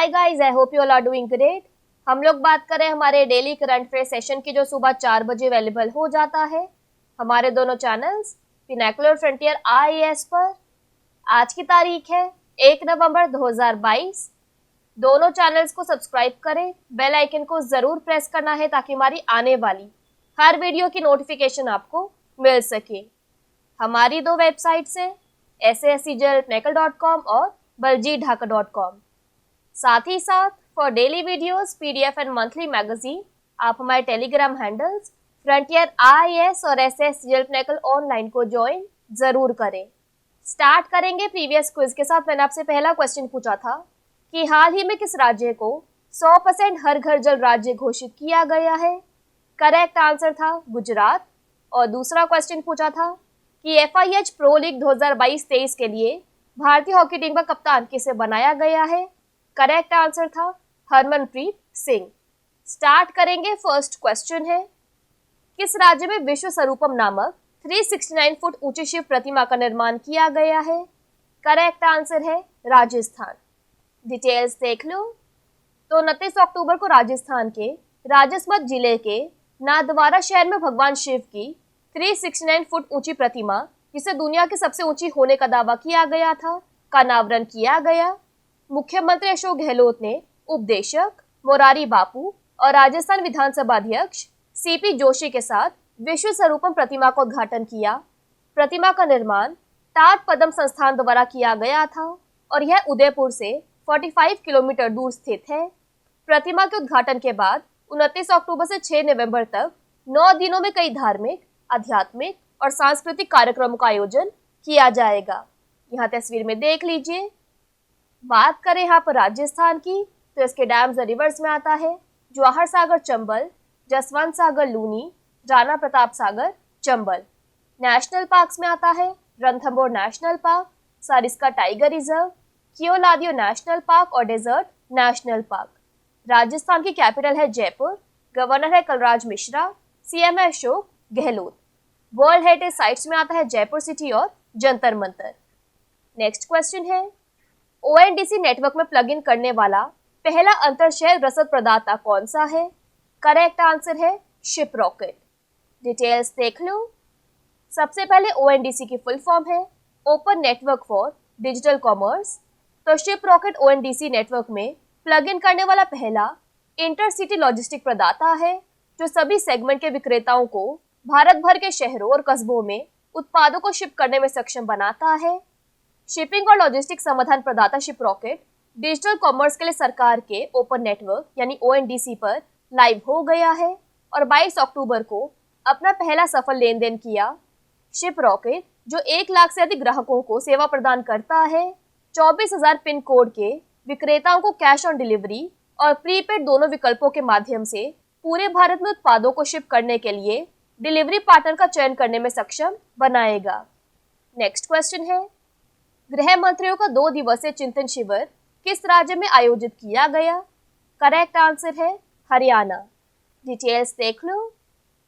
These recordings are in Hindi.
Hi guys, I hope you all are doing great. हम लोग बात करें हमारे डेली करंट अफेयर सेशन की, जो सुबह 4 बजे अवेलेबल हो जाता है हमारे दोनों चैनल्स पिनाकुलर फ्रंटियर IAS पर। आज की तारीख है 1 नवंबर 2022। दोनों चैनल्स को सब्सक्राइब करें, बेल आइकन को जरूर प्रेस करना है ताकि हमारी आने वाली हर वीडियो की नोटिफिकेशन आपको मिल सके। हमारी दो वेबसाइट्स हैं sascjalpnacle.com और baljeetdhaka.com। साथ ही साथ for daily videos, PDF and monthly magazine आप हमारे टेलीग्राम हैंडल्स फ्रंटियर IAS और SSJLPNACL ऑनलाइन को ज्वाइन जरूर करें। स्टार्ट करेंगे प्रीवियस क्विज के साथ। मैंने आपसे पहला क्वेश्चन पूछा था कि हाल ही में किस राज्य को 100% हर घर जल राज्य घोषित किया गया है। करेक्ट आंसर था गुजरात। और दूसरा क्वेश्चन पूछा था कि FIH प्रो लीग 2022-23 के लिए भारतीय हॉकी टीम का कप्तान किसे बनाया गया है। करेक्ट आंसर था हरमनप्रीत सिंह। स्टार्ट करेंगे। फर्स्ट क्वेश्चन है, किस राज्य में विश्व स्वरूपम नामक 369 फुट ऊंची शिव प्रतिमा का निर्माण किया गया है। करेक्ट आंसर है राजस्थान। डिटेल्स देख लो। तो 29 अक्टूबर को राजस्थान के राजसमंद जिले के नाथद्वारा शहर में भगवान शिव की 369 फुट ऊंची प्रतिमा, जिसे दुनिया की सबसे ऊंची होने का दावा किया गया था, का अनावरण किया गया। मुख्यमंत्री अशोक गहलोत ने उपदेशक मोरारी बापू और राजस्थान विधानसभा अध्यक्ष CP जोशी के साथ विश्व स्वरूपम प्रतिमा का उद्घाटन किया। प्रतिमा का निर्माण टाट पद्म संस्थान द्वारा किया गया था और यह उदयपुर से 45 किलोमीटर दूर स्थित है। प्रतिमा के उद्घाटन के बाद 29 अक्टूबर से 6 नवंबर तक 9 दिनों में कई धार्मिक, आध्यात्मिक और सांस्कृतिक कार्यक्रमों का आयोजन किया जाएगा। यहाँ तस्वीर में देख लीजिए। बात करें यहाँ पर राजस्थान की, तो इसके डैम्स और रिवर्स में आता है जवाहर सागर चंबल, जसवंत सागर लूनी, राणा प्रताप सागर चंबल। नेशनल पार्क्स में आता है Ranthambore national park, Sariska tiger reserve, Keoladeo national park और डेजर्ट नेशनल पार्क। राजस्थान की कैपिटल है जयपुर, गवर्नर है कलराज मिश्रा, CM है Ashok Gehlot. World heritage sites में आता है जयपुर सिटी और जंतर मंतर। नेक्स्ट क्वेश्चन है, ONDC नेटवर्क में प्लग इन करने वाला पहला अंतर शहर रसद प्रदाता कौन सा है। करेक्ट आंसर है शिप रॉकेट। डिटेल्स देख लो। सबसे पहले ONDC की फुल फॉर्म है open network for digital commerce. तो शिप रॉकेट ONDC नेटवर्क में प्लग इन करने वाला पहला इंटरसिटी लॉजिस्टिक प्रदाता है, जो सभी सेगमेंट के विक्रेताओं को भारत भर के शहरों और कस्बों में उत्पादों को शिप करने में सक्षम बनाता है। शिपिंग और लॉजिस्टिक समाधान प्रदाता शिप रॉकेट डिजिटल कॉमर्स के लिए सरकार के ओपन नेटवर्क यानी ONDC पर लाइव हो गया है और 22 अक्टूबर को अपना पहला सफल लेन देन किया। शिप रॉकेट, जो 1 लाख से अधिक ग्राहकों को सेवा प्रदान करता है, 24,000 पिन कोड के विक्रेताओं को कैश ऑन डिलीवरी और प्रीपेड दोनों विकल्पों के माध्यम से पूरे भारत में उत्पादों को शिप करने के लिए डिलीवरी पार्टनर का चयन करने में सक्षम बनाएगा। नेक्स्ट क्वेश्चन है, गृह मंत्रियों का 2 दिवसीय चिंतन शिविर किस राज्य में आयोजित किया गया। करेक्ट आंसर है हरियाणा। डिटेल्स देख लो।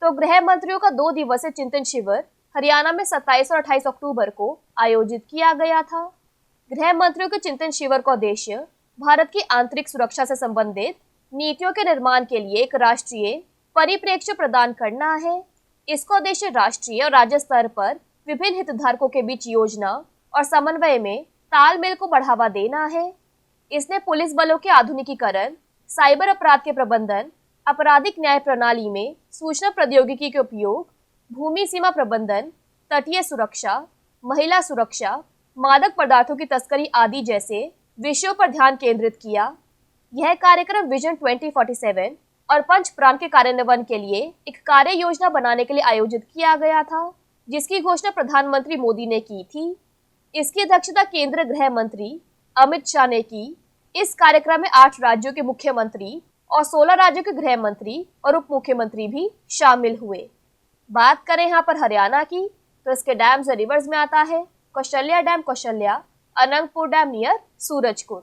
तो गृह मंत्रियों का 2 दिवसीय चिंतन शिविर हरियाणा में 27 और 28 अक्टूबर को आयोजित किया गया था। गृह मंत्रियों के चिंतन शिविर का उद्देश्य भारत की आंतरिक सुरक्षा से संबंधित नीतियों के निर्माण के लिए एक राष्ट्रीय परिप्रेक्ष्य प्रदान करना है। इसका उद्देश्य राष्ट्रीय और राज्य स्तर पर विभिन्न हितधारकों के बीच योजना और समन्वय में तालमेल को बढ़ावा देना है। इसने पुलिस बलों के आधुनिकीकरण, साइबर अपराध के प्रबंधन, आपराधिक न्याय प्रणाली में सूचना प्रौद्योगिकी के उपयोग, भूमि सीमा प्रबंधन, तटीय सुरक्षा, महिला सुरक्षा, मादक पदार्थों की तस्करी आदि जैसे विषयों पर ध्यान केंद्रित किया। यह कार्यक्रम विजन 2047 और पंच प्राण के कार्यान्वयन के लिए एक कार्य योजना बनाने के लिए आयोजित किया गया था, जिसकी घोषणा प्रधानमंत्री मोदी ने की थी। इसकी अध्यक्षता केंद्रीय गृह मंत्री अमित शाह ने की। इस कार्यक्रम में 8 राज्यों के मुख्यमंत्री और 16 राज्यों के गृह मंत्री और उप मुख्यमंत्री भी शामिल हुए। बात करें यहाँ पर हरियाणा की, तो इसके डैम्स और रिवर्स में आता है Kaushalya dam Kaushalya, Anantapur dam near Surajkund.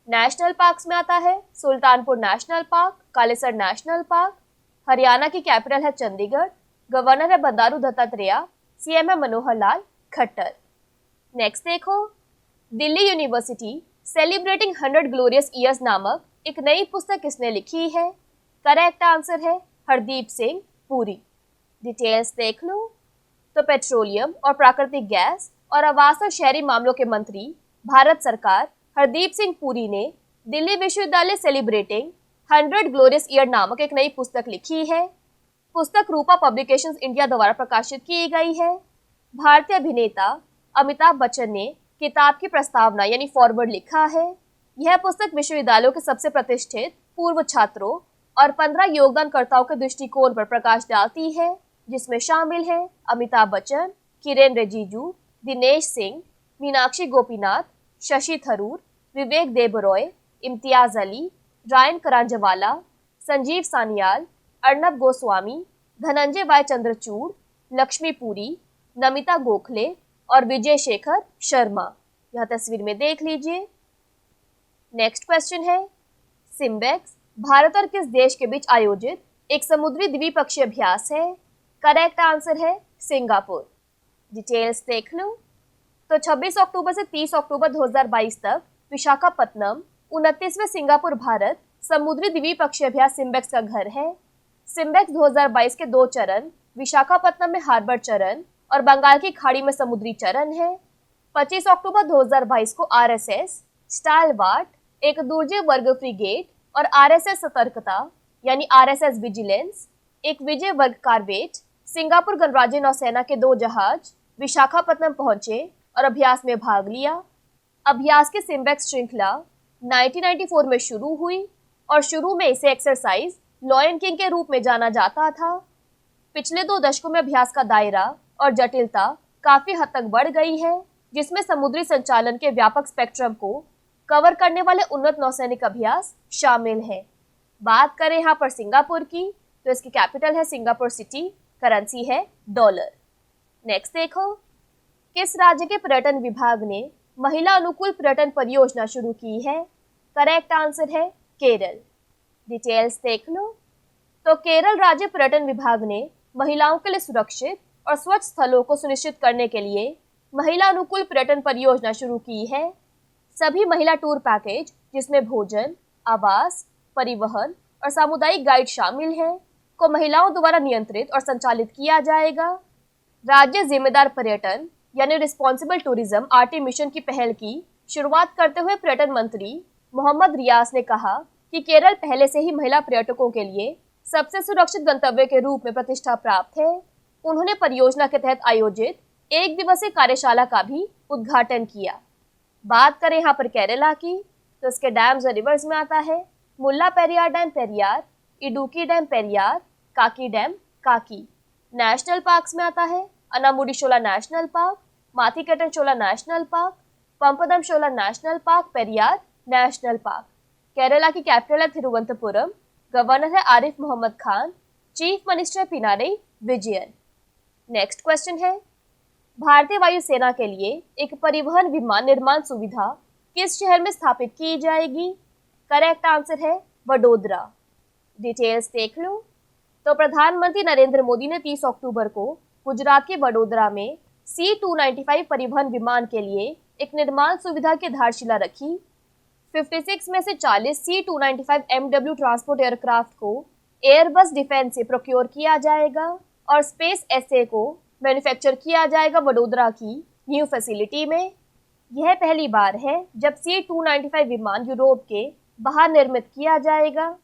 National parks में आता है Sultanpur national park, Kalesar national park. Haryana की कैपिटल है चंडीगढ़, गवर्नर है बंडारू दत्तात्रेय, CM है मनोहर लाल खट्टर। नेक्स्ट देखो, Delhi university celebrating 100 glorious years नामक एक नई पुस्तक किसने लिखी है? करेक्ट आंसर है हरदीप सिंह पुरी। डिटेल्स देख लो। तो पेट्रोलियम और प्राकृतिक गैस और आवास और शहरी मामलों के मंत्री भारत सरकार हरदीप सिंह पुरी ने दिल्ली विश्वविद्यालय सेलिब्रेटिंग 100 ग्लोरियस ईयर नामक एक नई पुस्तक लिखी है। पुस्तक रूपा पब्लिकेशंस इंडिया द्वारा प्रकाशित की गई है। भारतीय अभिनेता अमिताभ बच्चन ने किताब की प्रस्तावना यानी फॉरवर्ड लिखा है। यह पुस्तक विश्वविद्यालयों के सबसे प्रतिष्ठित पूर्व छात्रों और 15 योगदानकर्ताओं के दृष्टिकोण पर प्रकाश डालती है, जिसमें शामिल हैं अमिताभ बच्चन, किरेन रिजिजू, दिनेश सिंह, मीनाक्षी गोपीनाथ, शशि थरूर, विवेक देबरॉय, इम्तियाज अली, रायन करांजवाला, संजीव सान्याल, अर्नब गोस्वामी, धनंजय वाई चंद्रचूड़, लक्ष्मी पुरी, नमिता गोखले और विजय शेखर शर्मा। यह तस्वीर में देख लीजिए। नेक्स्ट क्वेश्चन है, सिम्बेक्स भारत और किस देश के बीच आयोजित एक समुद्री द्विपक्षीय अभ्यास है? करेक्ट आंसर है सिंगापुर। डिटेल्स देख लो। तो 26 अक्टूबर से 30 अक्टूबर 2022 तक विशाखापत्तनम 29वें सिंगापुर भारत समुद्री द्विपक्षीय अभ्यास सिम्बेक्स का घर है। सिम्बेक्स 2022 के 2 चरण विशाखापत्तनम में हार्बर चरण और बंगाल की खाड़ी में समुद्री चरण है। 25 अक्टूबर 2022 को आरएसएस स्टालवार्ट एक दुर्जय वर्ग फ्रिगेट और आरएसएस सतर्कता यानी आरएसएस विजिलेंस एक विजय वर्ग कारवेट सिंगापुर गणराज्य नौसेना के 2 जहाज विशाखापत्तनम पहुंचे और अभ्यास में भाग लिया। अभ्यास की सिम्बेक्स श्रृंखला 1994 में शुरू हुई और शुरू में इसे एक्सरसाइज लॉयन किंग के रूप में जाना जाता था। पिछले 2 दशकों में अभ्यास का दायरा और जटिलता काफी हद तक बढ़ गई है, जिसमें समुद्री संचालन के व्यापक स्पेक्ट्रम को कवर करने वाले उन्नत नौसैनिक अभ्यास शामिल है। बात करें यहाँ पर सिंगापुर की, तो इसकी कैपिटल है सिंगापुर सिटी, करेंसी है डॉलर। नेक्स्ट देखो, किस राज्य के पर्यटन विभाग ने महिला अनुकूल पर्यटन परियोजना शुरू की है? करेक्ट आंसर है केरल। डिटेल्स देख लो। तो केरल राज्य पर्यटन विभाग ने महिलाओं के लिए सुरक्षित और स्वच्छ स्थलों को सुनिश्चित करने के लिए महिला अनुकूल पर्यटन परियोजना शुरू की है। सभी महिला टूर पैकेज जिसमें भोजन, आवास, परिवहन और सामुदायिक गाइड शामिल है को महिलाओं द्वारा नियंत्रित और संचालित किया जाएगा। राज्य जिम्मेदार पर्यटन यानी रिस्पॉन्सिबल टूरिज्म आरटी मिशन की पहल की शुरुआत करते हुए पर्यटन मंत्री मोहम्मद रियाज ने कहा कि केरल पहले से ही महिला पर्यटकों के लिए सबसे सुरक्षित गंतव्य के रूप में प्रतिष्ठा प्राप्त है। उन्होंने परियोजना के तहत आयोजित 1 दिवसीय कार्यशाला का भी उद्घाटन किया। बात करें यहाँ पर केरला की, तो इसके डैम्स और रिवर्स में आता है मुल्ला पेरियार डैम पेरियार, इडुक्की डैम पेरियार, काकी डैम काकी। नेशनल पार्क्स में आता है अनामुडीशोला national park, माथीकेटन-शोला national park, पंपदम-शोला national park, Periyar national park. Kerala की कैपिटल है थिरुवनंतपुरम, गवर्नर है Arif Mohammad Khan, chief minister Pinarayi Vijayan. Next question है, भारतीय वायुसेना के लिए एक परिवहन विमान निर्माण सुविधा किस शहर में स्थापित की जाएगी? करेक्ट आंसर है वडोदरा। डिटेल्स देख लो। तो प्रधानमंत्री नरेंद्र मोदी ने 30 अक्टूबर को गुजरात के वडोदरा में C-295 परिवहन विमान के लिए एक निर्माण सुविधा की आधारशिला रखी। 56 में से 40 C-295 MW ट्रांसपोर्ट एयरक्राफ्ट को एयरबस डिफेंस से प्रोक्योर किया जाएगा और स्पेस एसए को मैन्युफैक्चर किया जाएगा वडोदरा की न्यू फैसिलिटी में। यह पहली बार है जब C-295 विमान यूरोप के बाहर निर्मित किया जाएगा।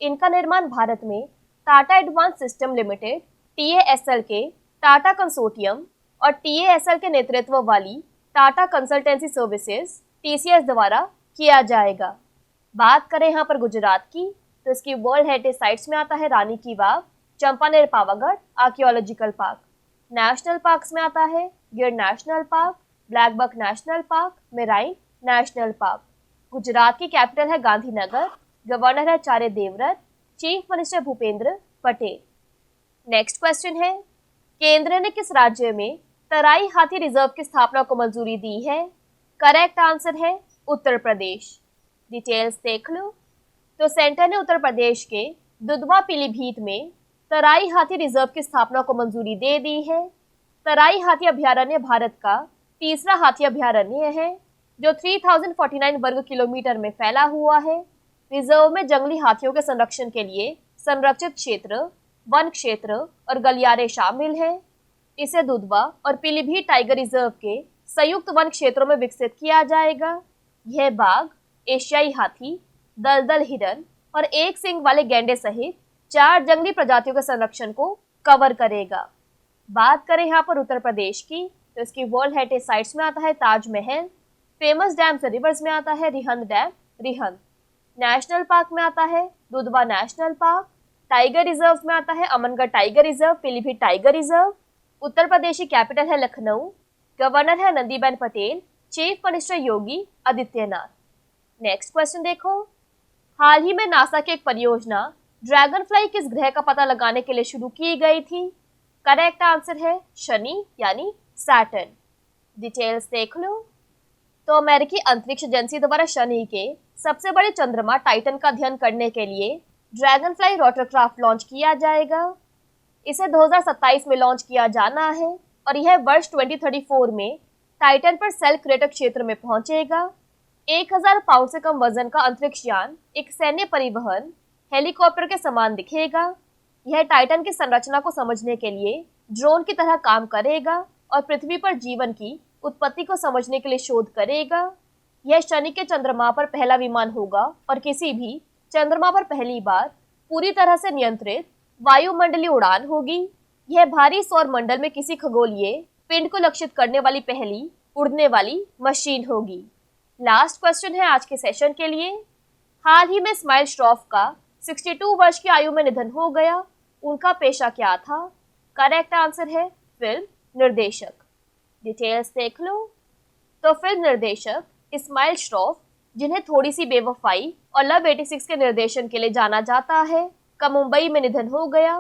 इनका निर्माण भारत में Tata advance system limited TASL के टाटा कंसोर्टियम और TASL के नेतृत्व वाली टाटा कंसल्टेंसी सर्विसेज TCS द्वारा किया जाएगा। बात करें यहाँ पर गुजरात की, तो इसकी वर्ल्ड हेरिटेज साइट्स में आता है Rani ki Vav, Champaner Pavagadh archaeological park. National parks में आता है Gir national park, blackbuck national park, marine national park. Gujarat की कैपिटल है गांधीनगर, गवर्नर है Acharya Devvrat, chief minister Bhupendra Patel. Next question है, केंद्र ने किस राज्य में तराई हाथी रिजर्व की स्थापना को मंजूरी दी है? करेक्ट आंसर है उत्तर प्रदेश। डिटेल्स देख लो। तो सेंटर ने उत्तर प्रदेश के दुधवा पीलीभीत में तराई हाथी रिजर्व की स्थापना को मंजूरी दे दी है। तराई हाथी अभयारण्य भारत का तीसरा हाथी अभयारण्य है। जो 3049 वर्ग किलोमीटर में फैला हुआ है। रिजर्व में जंगली हाथियों के संरक्षण के लिए संरक्षित क्षेत्र, वन क्षेत्र और गलियारे शामिल हैं। इसे दुधवा और पीलीभीत टाइगर रिजर्व के संयुक्त वन क्षेत्रों में विकसित किया जाएगा। यह बाघ, एशियाई हाथी, दलदल हिरन और एक सींग वाले गैंडे सहित 4 जंगली प्रजातियों के संरक्षण को कवर करेगा। बात करें यहाँ पर उत्तर प्रदेश की, तो इसकी वर्ल्ड हेरिटेज साइट्स में आता है ताजमहल, फेमस डैम्स और रिवर्स में आता है Rihand dam, Rihand. National park में आता है Dudhwa national park, tiger reserve में आता है Amangarh tiger reserve, Pilibhit tiger reserve. Uttar Pradesh की कैपिटल है लखनऊ, गवर्नर है नंदीबेन Patel, chief minister Yogi Adityanath. Next question देखो, हाल ही में नासा की एक परियोजना ड्रैगन फ्लाई किस ग्रह का पता लगाने के लिए शुरू की गई थी? करेक्ट आंसर है शनि यानी सैटर्न। डिटेल्स देख लो। तो अमेरिकी अंतरिक्ष एजेंसी द्वारा शनि के सबसे बड़े चंद्रमा टाइटन का अध्ययन करने के लिए ड्रैगन फ्लाई रोटरक्राफ्ट लॉन्च किया जाएगा। इसे 2027 में लॉन्च किया जाना है और यह वर्ष 2034 में टाइटन पर सेल क्रेटर क्षेत्र में पहुंचेगा। 1000 पाउंड से कम वजन का अंतरिक्ष यान एक सैन्य परिवहन हेलीकॉप्टर के समान दिखेगा। यह टाइटन की संरचना को समझने के लिए ड्रोन की तरह काम करेगा और पृथ्वी पर जीवन की उत्पत्ति को समझने के लिए शोध करेगा। यह शनि के चंद्रमा पर पहला विमान होगा और किसी भी चंद्रमा पर पहली बार पूरी तरह से नियंत्रित वायुमंडलीय उड़ान होगी। यह भारी सौर मंडल में किसी खगोलीय पिंड को लक्षित करने वाली पहली उड़ने वाली मशीन होगी। लास्ट क्वेश्चन है आज के सेशन के लिए। हाल ही में स्माइल श्रॉफ का 62 वर्ष की आयु में निधन हो गया। उनका पेशा क्या था? करेक्ट आंसर है फिल्म निर्देशक। डिटेल्स देख लो। तो फिल्म निर्देशक इस्माइल श्रॉफ, जिन्हें थोड़ी सी बेवफाई और लव 86 के निर्देशन के लिए जाना जाता है, का मुंबई में निधन हो गया।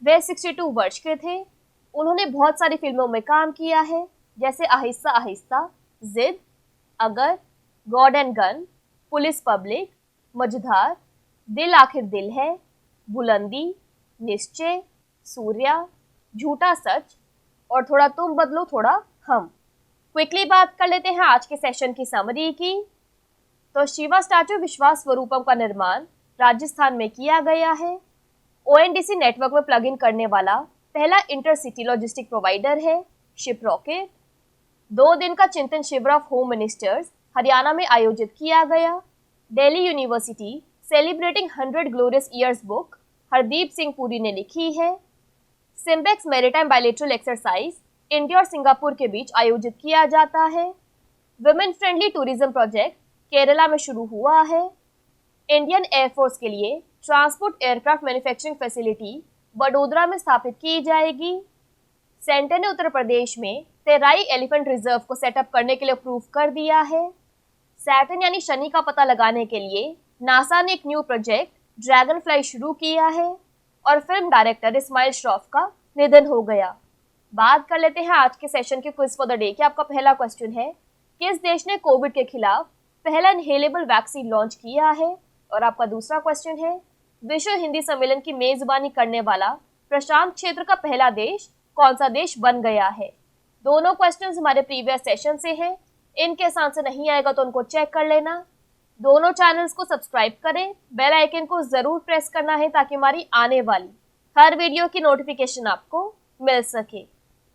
वे 62 वर्ष के थे। उन्होंने बहुत सारी फिल्मों में काम किया है, जैसे आहिस्ता आहिस्ता, जिद, अगर, God and gun, police public, मझधार, दिल आखिर दिल है, बुलंदी, निश्चय, सूर्या, झूठा सच और थोड़ा तुम बदलो थोड़ा हम। क्विकली बात कर लेते हैं आज के सेशन की समरी की। तो शिवा स्टैचू विश्वास स्वरूपम का निर्माण राजस्थान में किया गया है। ओएनडीसी नेटवर्क में प्लग इन करने वाला पहला इंटरसिटी लॉजिस्टिक प्रोवाइडर है शिप रॉकेट। 2 दिन का चिंतन शिविर ऑफ होम मिनिस्टर्स हरियाणा में आयोजित किया गया। Delhi university celebrating 100 glorious years book Hardeep Singh Puri ने लिखी है। SIMBEX maritime bilateral exercise India और सिंगापुर के बीच आयोजित किया जाता है। Women friendly tourism project Kerala में शुरू हुआ है। इंडियन एयरफोर्स के लिए transport aircraft manufacturing facility Vadodara में स्थापित की जाएगी। सेंटर ने उत्तर प्रदेश में तेराई एलिफेंट रिजर्व को सेटअप करने के लिए अप्रूव कर दिया है। सैटर्न यानी शनि का पता लगाने के लिए नासा ने एक न्यू प्रोजेक्ट ड्रैगन फ्लाई शुरू किया है। और फिल्म डायरेक्टर इस्माइल श्रॉफ का निधन हो गया। बात कर लेते हैं आज के सेशन के क्विज फॉर द डे की। आपका पहला क्वेश्चन है, किस देश ने कोविड के खिलाफ पहला इनहेलेबल वैक्सीन लॉन्च किया है? और आपका दूसरा क्वेश्चन है, विश्व हिंदी सम्मेलन की मेजबानी करने वाला प्रशांत क्षेत्र का पहला देश कौन सा देश बन गया है? दोनों क्वेश्चंस हमारे प्रीवियस सेशन से हैं। इनके आंसर नहीं आएगा तो उनको चेक कर लेना। दोनों चैनल्स को सब्सक्राइब करें, बेल आइकन को जरूर प्रेस करना है ताकि हमारी आने वाली हर वीडियो की नोटिफिकेशन आपको मिल सके।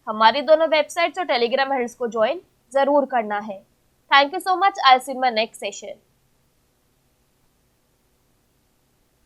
हमारी दोनों वेबसाइट्स और टेलीग्राम हैंडल्स को ज्वाइन जरूर करना है। Thank you so much. I will see you in my next session.